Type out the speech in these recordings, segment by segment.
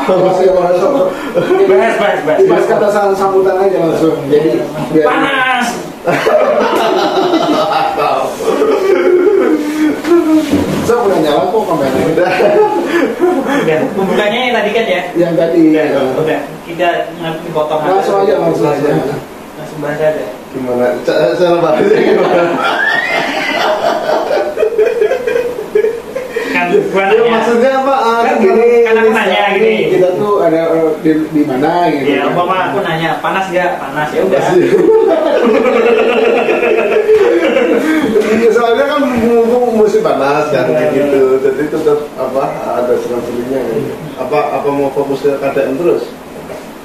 Masih masuk. Bahas kata sambutan aja langsung. Jadi panas. Saya udah nyala kok kameranya. Udah. Pembukanya yang tadi kan ya? Yang tadi. Udah. Kita potong langsung aja. Langsung bahas aja. Gimana? Cara bahasnya gimana? Maksudnya apa? Kan aku nanya gini. Kita tuh ada di mana gitu. Ya, umpama aku nanya, panas gak? Panas, ya udah. Soalnya kan musim panas kan gitu. Jadi tetap ada selang-selingnya gitu. Apa mau fokus ke KDM terus?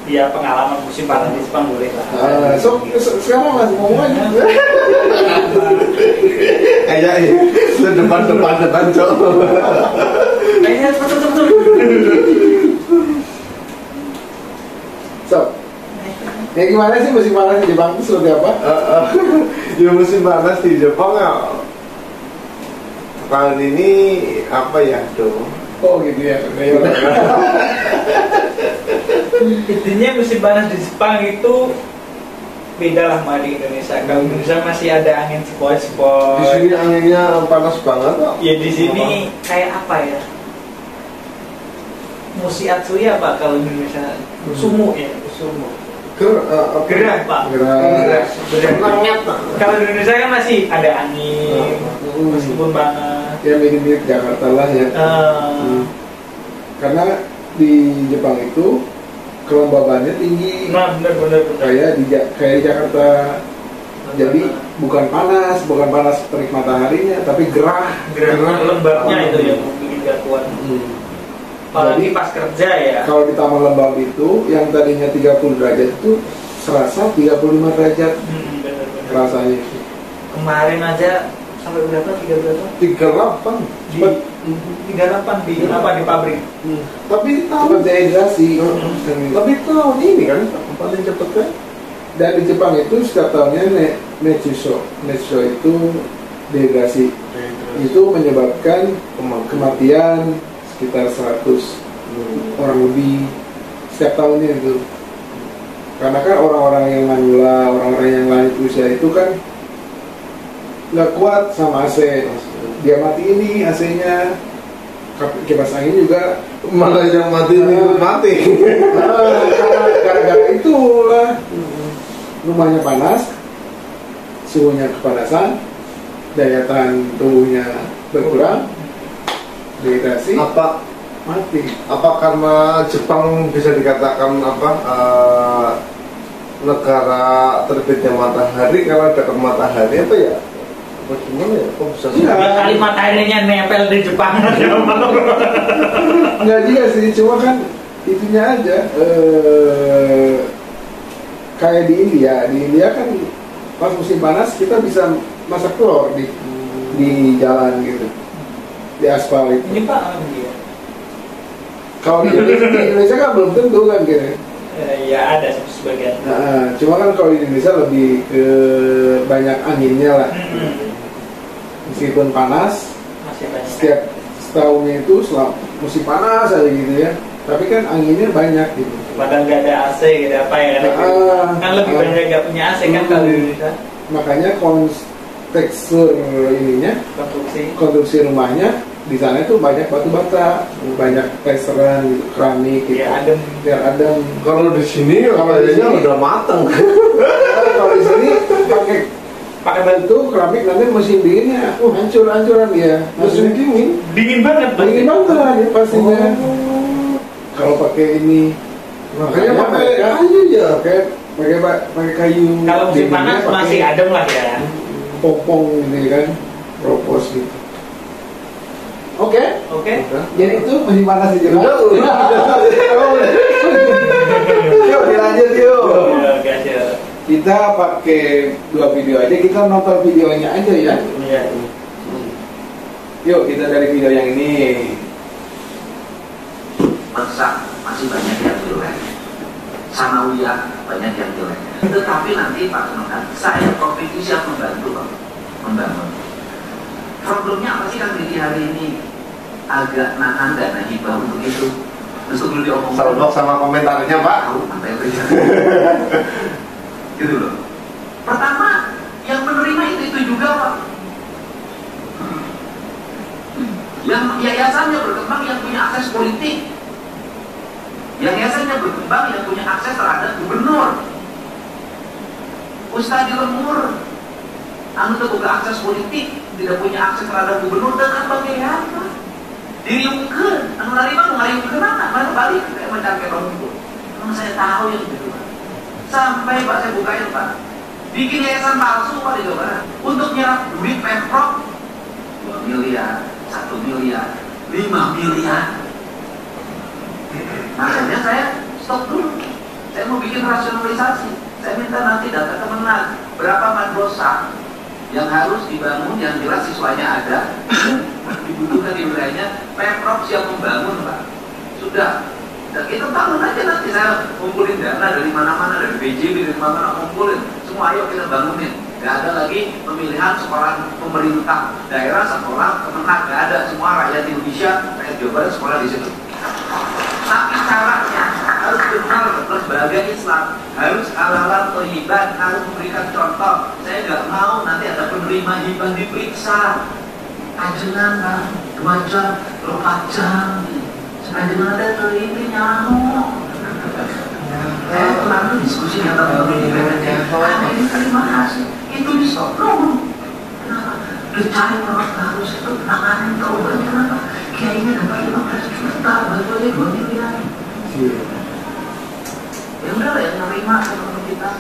Iya, pengalaman musim panas di Jepang boleh lah. Sekarang masih ngomong aja. Kayak depan cok. Kayaknya betul. Ya gimana sih musim panas di Jepang itu seperti apa? Ya musim panas di Jepang tahun ini apa ya tuh? Oh gitu ya. Intinya musim panas di Jepang itu beda lah sama di Indonesia. Kalau Indonesia masih ada angin sepoi-sepoi. Di sini anginnya panas banget kok. Ya di sini kayak apa ya? Musiatsu ya Pak kalau di Indonesia. Sumu ya, sumu. Gerah Pak. Gerah. Kalau di Indonesia kan masih ada angin, meskipun panas. Ya mirip-mirip Jakarta lah ya. Karena di Jepang itu kelembabannya tinggi. Nah, benar. Kayak di Jakarta. Jadi bukan panas terik mataharinya, tapi gerah. Lembabnya itu yang bikin gak kuat. Apalagi pas kerja ya. Kalau di taman lembab itu yang tadinya 30 derajat itu serasa 35 derajat. Benar. Rasanya. Kemarin aja sampai berapa? 38 di 38 di pabrik. Tapi cepat dehidrasi. Tapi tahun ini kan paling cepet kan. Dan di Jepang itu setiap tahunnya Netsuso itu dehidrasi. Itu menyebabkan kematian sekitar 100 orang lebih setiap tahunnya itu. Karena kan orang-orang yang manula, orang-orang yang lanjut usia itu kan nggak kuat sama AC. Dia mati ini AC-nya, kipas angin juga malah yang mati ini mati. Gara-gara itulah rumahnya panas, suhunya kepanasan, daya tahan tubuhnya berkurang, dehidrasi, mati. Apa karena Jepang bisa dikatakan negara terbitnya matahari karena dekat matahari apa ya? Gimana ya? Kok bisa sih? Kali mataharinya nempel di Jepang. Enggak juga sih, cuma kan itunya aja. Kayak di India kan pas musim panas kita bisa masak telur di jalan gitu, di aspal itu. Ini Pak, India. Kalau di Indonesia kan belum tentu kan gitu. Ya ada sebagian. Nah, cuma kan kalau di Indonesia lebih ke banyak anginnya lah. Meskipun panas, masih banyak. setiap setahunnya itu musim panas aja gitu ya. Tapi kan anginnya banyak gitu. Padahal nggak ada AC gitu apa ya? Kan lebih banyak nggak punya AC kan kalau di Indonesia. Makanya tekstur ininya, konstruksi rumahnya di sana itu banyak batu bata, banyak testeran gitu, keramik gitu. Biar adem. Kalau di sini kayaknya udah matang. Kalau di sini pakai batu keramik nanti mesin dinginnya hancur-hancuran dia. Mesin dingin banget ya, pastinya. Kalau pakai ini makanya pakai kayu ya, pakai kayu. Kalau musim panas masih adem lah ya. Popong ini kan, propos gitu. Oke. Jadi itu musim panas aja. Yuk dilanjut yuk. Kita pakai 2 video aja, kita nonton videonya aja ya. Iya. Yuk kita dari video yang ini. Masih banyak yang jelek, sanawiyah banyak yang jelek. Tetapi nanti Pak Semangat, saya Provinsi siap membantu membangun. Problemnya apa sih kan di hari ini agak nahan dana hibah untuk itu. Terus dulu diomong. Saldo sama komentarnya Pak. Tahu sampai itu. Gitu loh. Pertama, yang menerima itu juga Pak. Yang yayasannya berkembang yang punya akses politik. Yang yayasannya berkembang yang punya akses terhadap gubernur. Ustadz di Lemur anu terbuka akses politik, tidak punya akses terhadap gubernur, dengan bagaimana? Diriungkeun, anu narima ngariungkeun mana balik kayak mencari rumput. Memang saya tahu yang itu. Sampai Pak saya bukain Pak, bikin yayasan palsu Pak di Jawa Barat untuk nyerap duit Pemprov 2 miliar, 1 miliar, 5 miliar. Makanya saya stop dulu. Saya mau bikin rasionalisasi. Saya minta nanti data Kemenag, berapa madrasah yang harus dibangun, yang jelas siswanya ada, dibutuhkan di wilayahnya, Pemprov siap membangun Pak. Sudah, dan kita bangun aja nanti. Saya kumpulin dana dari mana-mana, dari BJB, dari mana-mana, kumpulin semua, ayo kita bangunin. Gak ada lagi pemilihan sekolah pemerintah daerah, sekolah Kemenag, gak ada. Semua rakyat Indonesia, rakyat Jawa Barat sekolah di situ. Tapi caranya harus benar, lembaga Islam harus halal thayyiban, harus memberikan contoh. Saya nggak mau nanti ada penerima hibah diperiksa ajengan Pak 2 jam, 4 jam. Ajengan ada teliti nyamuk. Saya pernah diskusi dengan teman-teman ini terima kasih itu disokong. Kenapa? Dicari orang harus itu tanganin obatnya kenapa? Kayaknya dapat 15 juta, bantuannya 2 miliar. Ya udah lah yang nerima teman kita.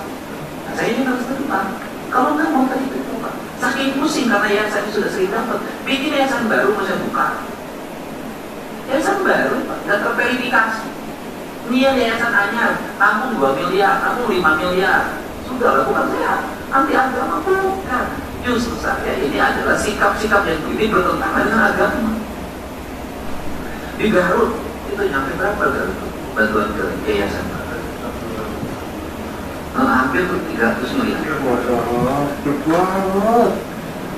Nah, saya ini harus terima. Kalau nggak mau tadi itu Pak. Saking pusing karena yayasan sudah sering dapat. Bikin yayasan baru mau saya buka. Yayasan baru Pak, nggak terverifikasi. Ini yayasan anyar, tampung 2 miliar, tampung 5 miliar. Sudah lah, bukan saya anti agama bukan. Justru saya ini adalah sikap-sikap yang ini bertentangan dengan agama. Di Garut itu nyampe berapa Garut? Bantuan ke yayasan hampir 300 miliar.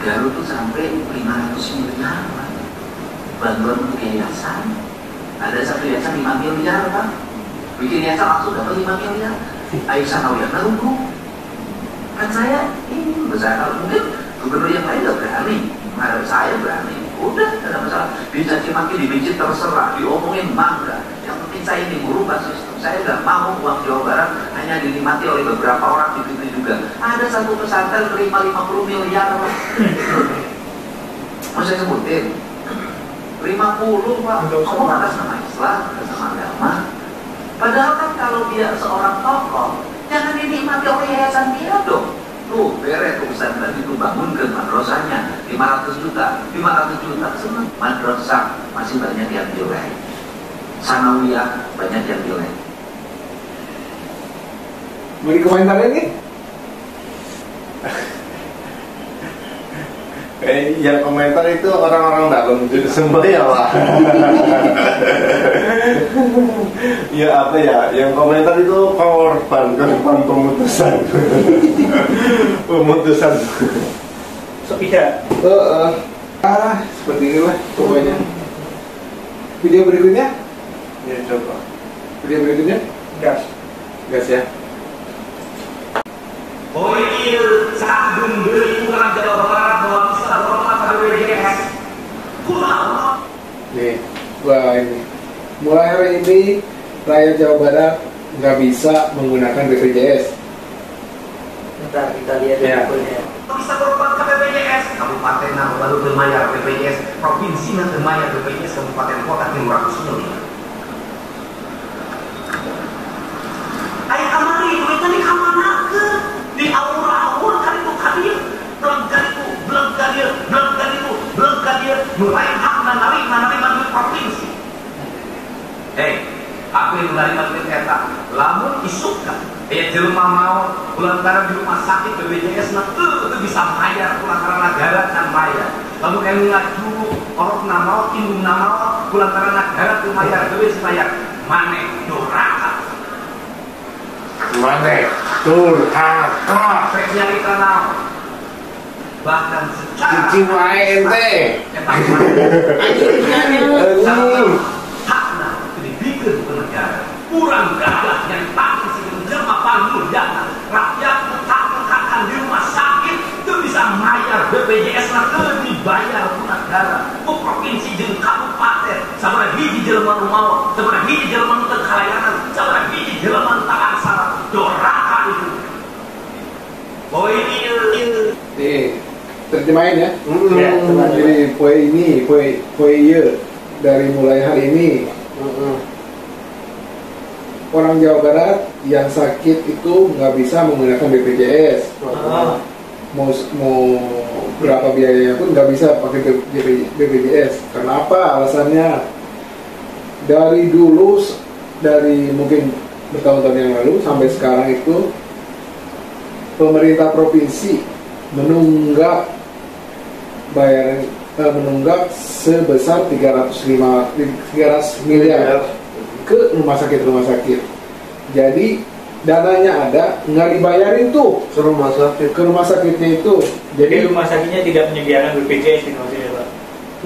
Garut itu sampai 500 miliar Pak. Bantuan untuk yayasan. Ada satu yayasan 5 miliar Pak. Bikin yayasan langsung dapat 5 miliar. Aisyah Nawiyah nunggu. Kan saya ini besar, kalau mungkin gubernur yang lain gak berani. Saya berani. Udah, tidak ada masalah. Dicaci maki, dibenci terserah, diomongin mangga. Yang penting saya ini merubah sistem. Saya nggak mau uang Jawa Barat hanya dinikmati oleh beberapa orang di situ juga. Ada satu pesantren terima 50 miliar Pak. Mau saya sebutin 50 Pak. Ngomong atas nama Islam, atas nama agama. Padahal kan kalau dia seorang tokoh, jangan dinikmati oleh yayasan dia dong. Tuh, beres pesantren itu bangunkan madrasahnya 500 juta senang. Madrasah masih banyak yang jelek, sanawiyah banyak yang jelek. Beri komentarnya nih. Yang komentar itu orang-orang dalam jadi semua ya Pak. Ya apa ya? Yang komentar itu korban pemutusan. Pemutusan. Sepeda. Seperti inilah pokoknya. Video berikutnya? Ya coba. Video berikutnya? Gas ya. Hoir saat beli kurang Jawa Barat bahwa bisa berapa BPJS kurang. Nih, wah ini. Mulai hari ini rakyat Jawa Barat nggak bisa menggunakan BPJS. Bentar kita lihat ya. Bisa berubah ke BPJS kabupaten baru berbayar BPJS, provinsi yang berbayar BPJS, kabupaten kota 500 miliar. Ayo kamari duitnya di kamana ke? Di awur-awur kan itu hadir belum gadir mulai hak menerima duit provinsi. Aku yang menerima duit eta lamun isukan jelema mau lantaran di rumah sakit BPJS itu bisa bayar lantaran negara can bayar. Lalu elu ngaju orang nama indung nama lantaran negara tuh bayar duit bayar maneh durhaka. Mana durhaka Nyarita naon bahkan secara cici wae ente hakna dibikin kurang gagah yang pakai jelma panggul dana rakyat tetap di rumah sakit itu bisa bayar BPJS nanti dibayar negara ke provinsi jeung kabupaten sabaraha hiji jelema nu maot sabaraha hiji jelema nu teu kalayanan sabaraha hiji jelema nu tak aksara doraka itu poe ini terjemahin ya. Jadi poe iya dari mulai hari ini orang Jawa Barat yang sakit itu nggak bisa menggunakan BPJS. Mau berapa biayanya pun nggak bisa pakai BPJS. Kenapa? Alasannya dari dulu, dari mungkin bertahun-tahun yang lalu sampai sekarang itu pemerintah provinsi menunggak menunggak sebesar 300 miliar ke rumah sakit. Jadi dananya ada, nggak dibayarin tuh ke rumah sakitnya itu. Jadi rumah sakitnya tidak menyediakan BPJS ini maksudnya Pak?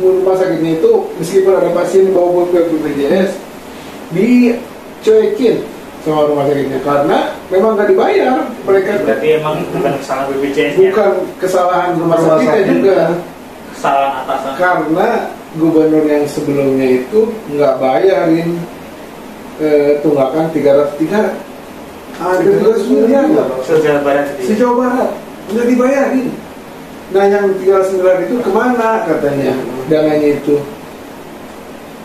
Rumah sakitnya itu meskipun ada pasien bawa BPJS dicuekin sama rumah sakitnya karena memang nggak dibayar mereka. Berarti emang bukan kesalahan BPJS -nya. Bukan kesalahan rumah sakitnya juga, kesalahan atasan. Karena gubernur yang sebelumnya itu nggak bayarin tunggakan 300 miliar se-Jawa Barat nggak dibayarin. Nah yang 300 miliar itu kemana katanya dananya itu?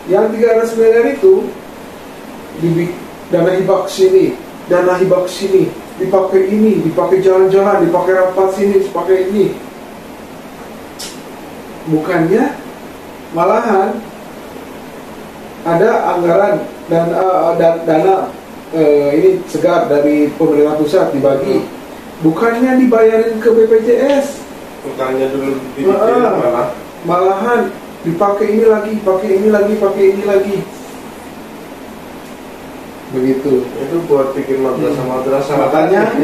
Yang 300 miliar itu dana hibak sini, dipakai ini, dipakai jalan-jalan, dipakai rapat sini, dipakai ini. Bukannya malahan ada anggaran dan dana ini segar dari pemerintah pusat dibagi, bukannya dibayarin ke BPJS. Bukannya dulu dibikin malahan dipakai ini lagi, pakai ini lagi. Begitu. Itu buat bikin madrasah. Makanya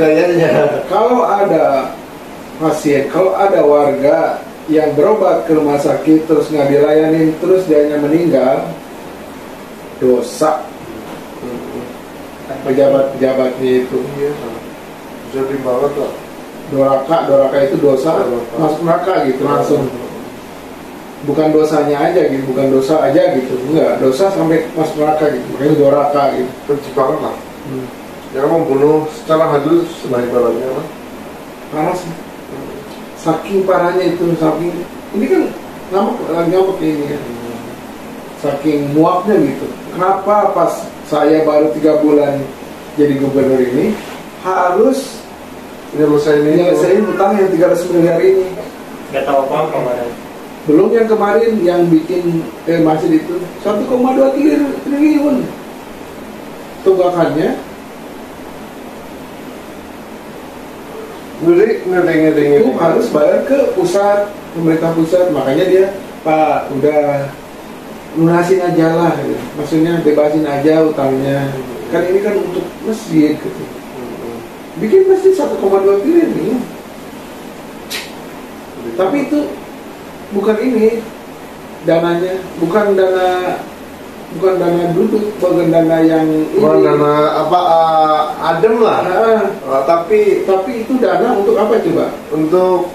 kalau ada pasien, kalau ada warga yang berobat ke rumah sakit terus nggak dilayanin, terus dianya meninggal, dosa pejabat-pejabatnya itu. Iya, jadi banget lah. Doraka itu dosa, masuk neraka gitu langsung. Bukan dosanya aja gitu, bukan dosa aja gitu, enggak, dosa sampai masuk neraka gitu, makanya doraka gitu. Benci banget lah. Jangan membunuh secara halus selain baratnya lah. Parah sih. Saking parahnya itu, ini kan ngamuk ini kan. Saking muaknya gitu. Kenapa pas saya baru 3 bulan jadi gubernur ini harus nyelesain utang yang 300 miliar ini? Gak tahu apa kemarin. Belum yang kemarin yang bikin masjid itu 1,2 triliun tunggakannya. Ngedeng Itu harus bayar ke pusat, pemerintah pusat. Makanya dia, Pak, udah lunasin aja lah gitu. Maksudnya bebasin aja utangnya. Kan ini kan untuk masjid gitu. Bikin masjid 1,2 triliun nih. Tapi itu bukan ini dananya, bukan dana duduk, bukan dana yang bukan dana adem lah. Tapi itu dana untuk apa coba? Untuk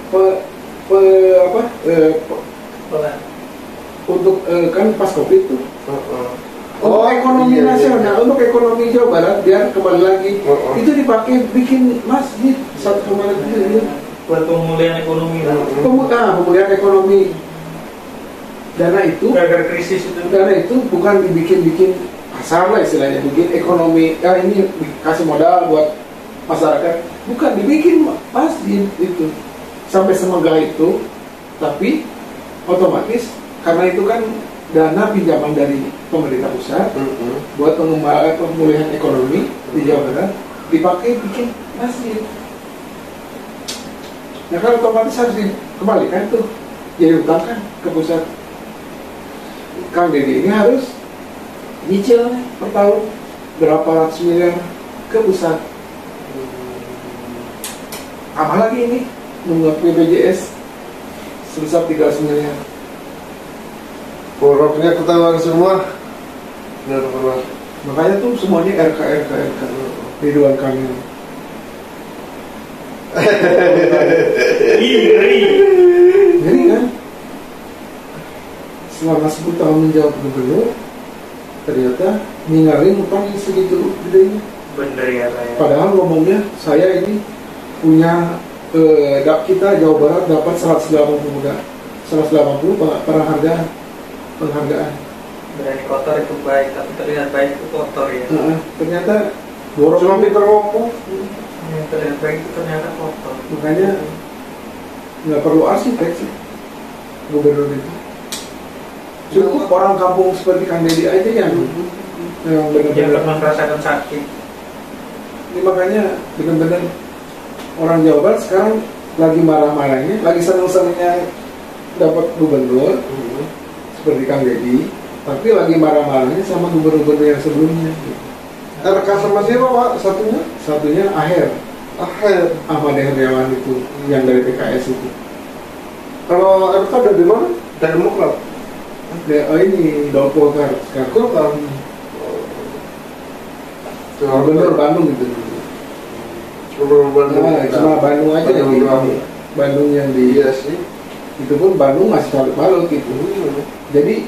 untuk kan pas Covid itu. Untuk ekonomi nasional, untuk ekonomi Jawa Barat biar kembali lagi. Itu dipakai bikin masjid 1,2 triliun. Buat pemulihan ekonomi lah. Pemulihan ekonomi. Dana itu bukan dibikin pasar lah istilahnya, bikin ekonomi. Ini kasih modal buat masyarakat, bukan dibikin masjid itu sampai semegah itu. Tapi otomatis karena itu kan dana pinjaman dari pemerintah pusat buat pengembangan pemulihan ekonomi di Jawa Barat, dipakai bikin masjid. Nah kan otomatis harus dikembalikan tuh, jadi utang kan ke pusat. Kang Deddy ini harus nyicil per tahun berapa ratus miliar ke pusat. Apalagi ini nunggak BPJS sebesar 300 miliar. Boroknya ketahuan semua. Benar-benar. Makanya tuh semuanya RK Ridwan Kamil. Ngeri kan? Selama 10 tahun menjawab gubernur, ternyata ninggalin utang yang segitu gedenya. Bener ya saya. Padahal ngomongnya saya ini punya kita Jawa Barat dapat 180 penghargaan. Berani kotor itu baik, tapi terlihat baik itu kotor ya. Ternyata cuma pinter ngomong. Yang terlihat baik itu ternyata kotor. Makanya nggak perlu arsitek sih gubernur itu. Cukup orang kampung seperti Kang Deddy aja yang benar-benar pernah merasakan sakit. Ini makanya benar-benar orang Jawa Barat sekarang lagi marah-marahnya, lagi seneng-senengnya dapat gubernur seperti Kang Deddy, tapi lagi marah-marahnya sama gubernur-gubernur yang sebelumnya. RK sama siapa Pak? Satunya Aher Ahmad Heriawan itu yang dari PKS itu. Kalau RK dari mana? Dari Demokrat. Ini Golkar sekarang. Golkar. Gubernur Bandung gitu. Cuma Bandung aja yang di Bandung yang di. Iya sih. Itu pun Bandung masih balut gitu. Jadi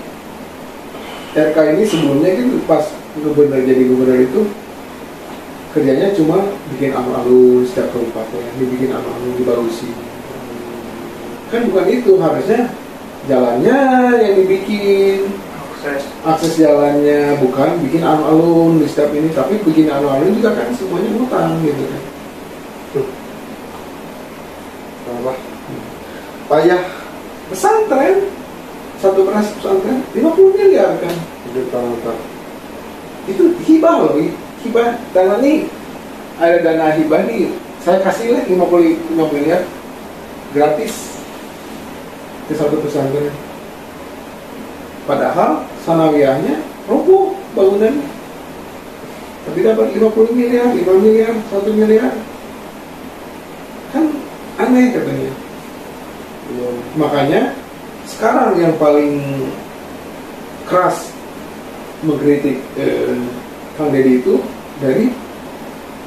RK ini sebelumnya kan pas jadi gubernur itu kerjanya cuma bikin alun-alun setiap kabupaten, dibikin alun-alun dibagusin. Kan bukan itu, harusnya jalannya yang dibikin, akses jalannya, bukan bikin alun-alun di setiap ini, tapi bikin alun-alun juga kan semuanya utang gitu kan. Apa? Payah. Pesantren, satu kelas pesantren 50 miliar kan. Itu hibah loh, hibah. Dana nih, ada dana hibah nih, saya kasih lah 50 miliar gratis ke satu pesantren. Padahal sanawiyahnya roboh bangunannya, tapi dapat 50 miliar, 5 miliar, 1 miliar. Kan aneh katanya. Makanya sekarang yang paling keras mengkritik Kang Deddy itu dari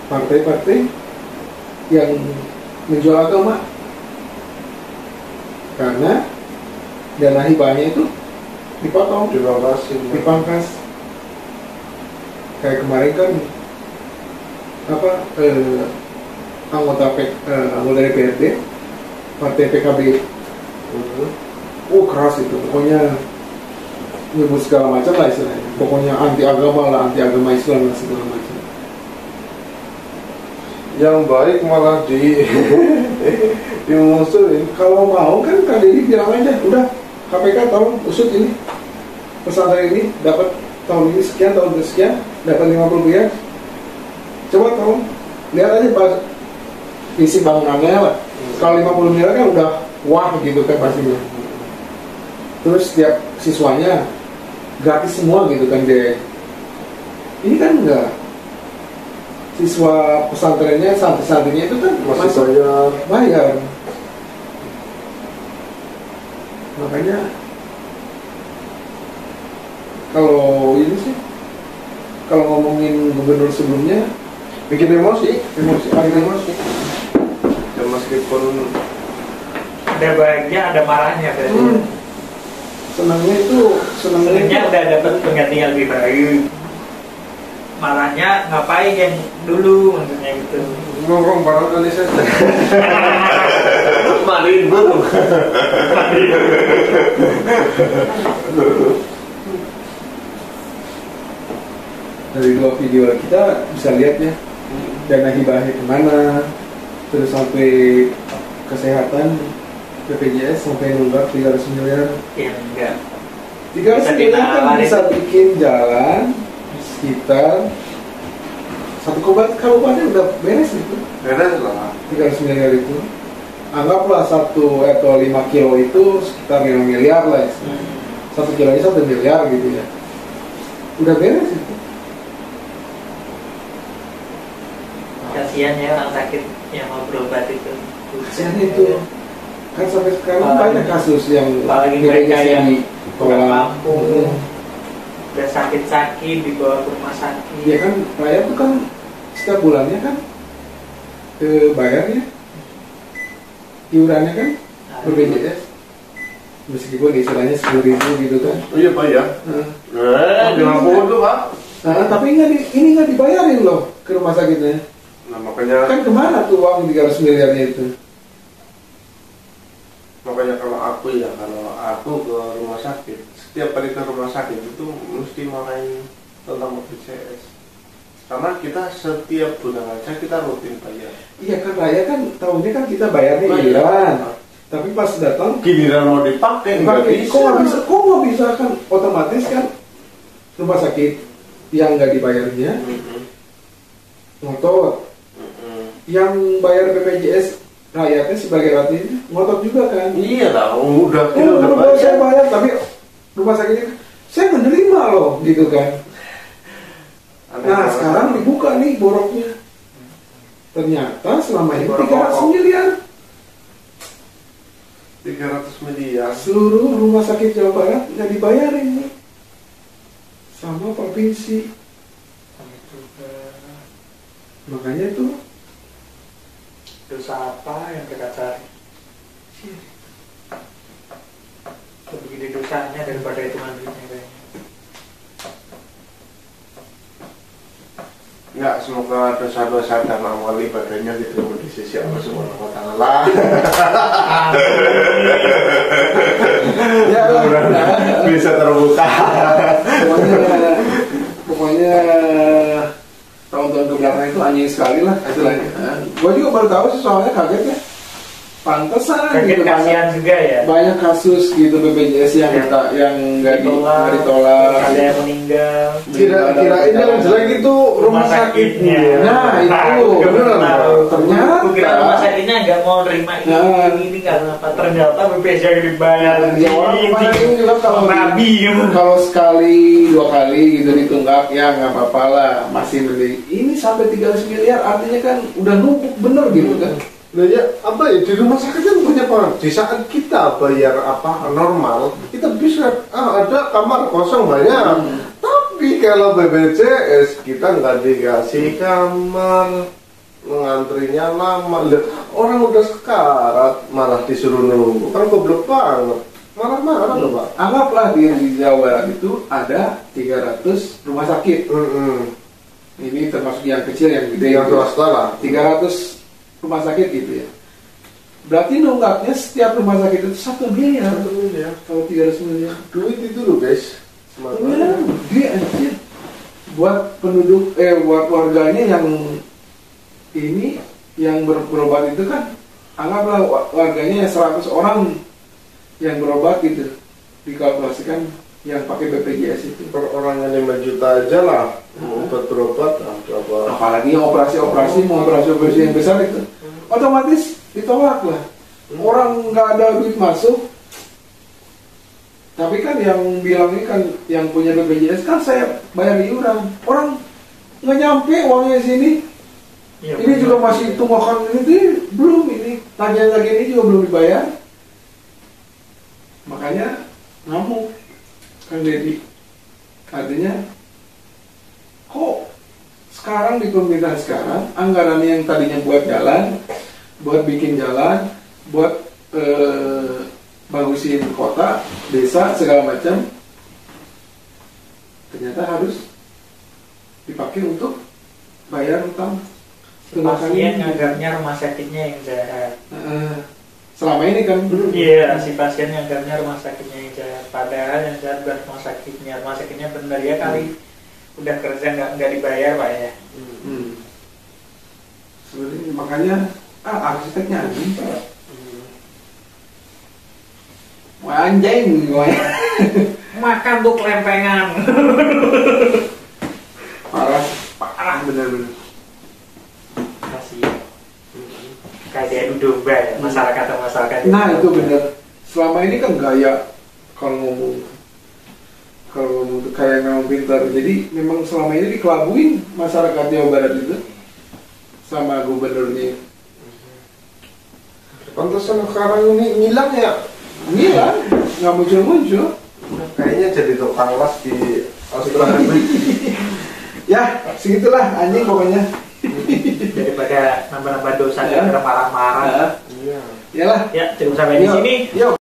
partai-partai yang menjual agama, karena dana hibahnya itu dipotong, dipangkas. Kayak kemarin kan anggota DPRD partai PKB, keras itu, pokoknya nyebut segala macam lah istilahnya, pokoknya anti agama lah, anti agama Islam lah segala macam. Yang baik malah dimusuhin. Kalau mau kan Kang Deddy bilang aja, udah KPK tolong usut ini pesantren ini, dapat tahun ini sekian, tahun sekian dapat 50 miliar, coba tolong lihat aja pas isi bangunannya lah. Kalau 50 miliar kan udah wah gitu kan pastinya. Terus setiap siswanya gratis semua gitu kan deh. Ini kan enggak. Siswa pesantrennya, santri-santrinya itu kan masih bayar. Makanya kalau ini sih, kalau ngomongin gubernur sebelumnya bikin emosi. Ya, meskipun ada baiknya, ada marahnya berarti. Senangnya udah dapat pengganti yang lebih baik. Marahnya ngapain yang dulu, maksudnya gitu. Ngomong barangkali saja. Marin belum. Dari dua video kita bisa lihat ya, dana hibahnya kemana, terus sampai kesehatan BPJS sampai nunggak 300 miliar. Ya enggak. 300 miliar kan bisa bikin jalan sekitar satu kabupaten udah beres itu. Beres lah. 300 miliar itu, anggaplah 1 atau 5 kilo itu sekitar 5 miliar lah ya. 1 kilonya 1 miliar gitu ya. Udah beres itu. Kasihan ya orang sakit yang mau berobat itu. Kasihan itu. Kan sampai sekarang banyak kasus yang apalagi mereka yang di kurang mampu. udah sakit-sakit dibawa ke rumah sakit. Ya kan rakyat tuh kan setiap bulannya kan bayarnya iurannya kan BPJS, meskipun istilahnya 10.000 gitu kan. Oh iya Pak ya. Jangan bohong tuh Pak. Tapi ini nggak dibayarin loh ke rumah sakitnya. Nah makanya Kan kemana tuh uang 300 miliarnya itu? Makanya kalau aku ke rumah sakit, setiap kali ke rumah sakit itu mesti marahin tentang BPJS. Karena kita setiap bulan aja kita rutin bayar. Iya kan rakyat kan tahunya kan kita bayarnya iuran. Tapi pas datang Giliran mau dipakai nggak bisa. Kok nggak bisa kan otomatis kan rumah sakit yang nggak dibayarnya ngotot. Yang bayar BPJS rakyatnya sebagai rakyat ngotot juga kan. Iya lah, udah bayar. Saya bayar tapi rumah sakitnya saya menerima loh gitu kan. Nah sekarang dibuka nih boroknya. Ternyata selama ini 300 miliar 300 miliar seluruh rumah sakit Jawa Barat nggak dibayarin nih sama provinsi. Makanya itu dosa apa yang mereka cari? Lebih gede dosanya daripada hitungan duitnya kayaknya. Enggak, semoga dosa-dosa dan amal ibadahnya diterima di sisi Allah Subhanahu wa Ta'ala. ya Bisa terbuka. Pokoknya tahun-tahun kebelakang itu anjing sekali lah istilahnya. Gue juga baru tahu sih soalnya kaget ya. Pantesan Kaget gitu kasihan juga ya. banyak kasus gitu BPJS yang nggak ditolak. Ada yang meninggal. Kira-kira ini yang jelek itu rumah sakitnya. Nah itu benar. Ternyata kira rumah sakitnya nggak mau nerima ini karena apa? Ternyata BPJS yang dibayar. Ya ini juga kalau sekali 2 kali gitu ditunggak ya nggak apa-apa lah, masih mending. Ini sampai 300 miliar artinya kan udah numpuk bener gitu kan. Nah ya apa ya, di rumah sakit kan punya orang. Di saat kita bayar apa normal, kita bisa ada kamar kosong banyak. Tapi kalau BPJS kita nggak dikasih kamar, mengantrinya lama. Orang udah sekarat malah disuruh nunggu, kan goblok banget. Marah-marah loh Pak. Anggaplah di Jawa Barat itu ada 300 rumah sakit. Ini termasuk yang kecil, yang gede, yang swasta lah. 300 rumah sakit gitu ya. Berarti nunggaknya setiap rumah sakit itu 1 miliar. Kalau 300 miliar duit itu loh guys. Iya, gede anjir. Buat penduduk buat warganya yang ini yang berobat itu kan, anggaplah warganya 100 orang yang berobat gitu, dikalkulasikan yang pakai BPJS itu per orangnya 5 juta aja lah berobat berapa. Apalagi yang operasi yang besar itu otomatis ditolak lah. Orang nggak ada duit masuk, tapi kan yang bilang ini kan yang punya BPJS kan saya bayar iuran, orang nggak nyampe uangnya sini. Ya, ini juga masih tunggakan ini belum, ini tagihan ini juga belum dibayar. Makanya ngamuk Kang Deddy. Artinya kok sekarang di pemerintahan sekarang anggaran yang tadinya buat jalan, buat bikin jalan, buat bagusin kota, desa, segala macam, ternyata harus dipakai untuk bayar utang. Pasien nganggapnya rumah sakitnya yang jahat. Selama ini kan. Iya, si pasien nganggapnya rumah sakitnya yang jahat. Padahal yang jahat bukan rumah sakitnya. Rumah sakitnya benar ya kali udah kerja nggak dibayar Pak ya. Sebenarnya makanya arsiteknya anjing Pak. Anjing gimana? Makan tuh kelempengan. Parah bener-bener. Kasihan. Kayak domba ya, masyarakat. Nah itu bener. Selama ini kan gaya kalau ngomong kayak memang pintar. Jadi memang selama ini dikelabuin masyarakat Jawa Barat itu sama gubernurnya. Pantesan sekarang ini ngilang ya. Ngilang, nggak muncul. Kayaknya jadi tukang las di Ya, segitulah anjing pokoknya. Daripada nambah-nambah dosa gara-gara marah-marah. Iya. Iyalah. Ya, cukup sampai di sini. Yuk.